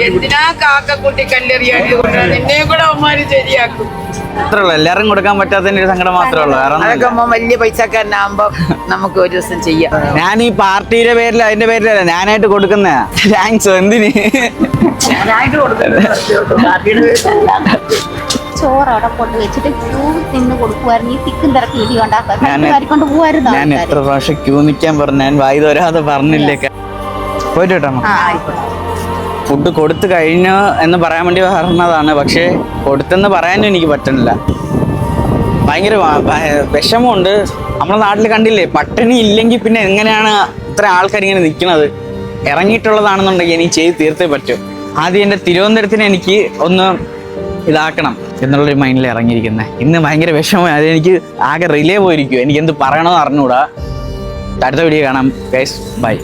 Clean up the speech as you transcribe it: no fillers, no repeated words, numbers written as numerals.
എന്തിനാ കാക്കക്കുട്ടി കല്ലെറിയാടി കൊണ്ടുവരാൻ എന്നെ കൂടെ അവന്മാര് ശരിയാക്കും. അത്രയുള്ളൂ, എല്ലാരും കൊടുക്കാൻ പറ്റാത്തതിന്റെ ഒരു സങ്കടം മാത്രമേ ഉള്ളൂ. അതൊക്കെ വലിയ പൈസക്കാരനാകുമ്പോ നമുക്ക് ഒരു ദിവസം ചെയ്യാം. ഞാൻ ഈ പാർട്ടിയുടെ പേരിൽ അതിന്റെ പേരിലല്ല ഞാനായിട്ട് കൊടുക്കുന്ന. താങ്ക്സ്. എന്തിന് ചോറ് അവിടെ കൊണ്ട് വെച്ചിട്ട് ക്യൂ നിന്ന് കൊടുക്കുമായിരുന്നു. ഈ തിക്കും തിരക്ക് വീഡിയോ ഉണ്ടാക്കാൻ പോവായിരുന്നു. ഞാൻ എത്ര പ്രാവശ്യം ക്യൂ നിൽക്കാൻ പറഞ്ഞു, ഞാൻ വായി തോരാതെ പറഞ്ഞില്ലേ. പോയിട്ട് കേട്ടോ. ഫുഡ് കൊടുത്തു കഴിഞ്ഞു എന്ന് പറയാൻ വേണ്ടി പറഞ്ഞതാണ്, പക്ഷേ കൊടുത്തെന്ന് പറയാനും എനിക്ക് പറ്റുന്നില്ല. ഭയങ്കര വിഷമമുണ്ട്. നമ്മുടെ നാട്ടിൽ കണ്ടില്ലേ, പട്ടിണി ഇല്ലെങ്കിൽ പിന്നെ എങ്ങനെയാണ് ഇത്ര ആൾക്കാർ ഇങ്ങനെ നിൽക്കുന്നത്? ഇറങ്ങിയിട്ടുള്ളതാണെന്നുണ്ടെങ്കിൽ എനിക്ക് ചെയ്ത് തീർത്തേ പറ്റും. ആദ്യം എൻ്റെ തിരുവനന്തപുരത്തിന് എനിക്ക് ഒന്ന് ഇതാക്കണം എന്നുള്ളൊരു മൈൻഡിൽ ഇറങ്ങിയിരിക്കുന്നത്. ഇന്ന് ഭയങ്കര വിഷമമായി. അതെനിക്ക് ആകെ റിലേ പോയിരിക്കും. എനിക്ക് എന്ത് പറയണമെന്ന് അറിഞ്ഞുകൂടാ. അടുത്ത വീഡിയോ കാണാം ഗൈസ്. ബൈ.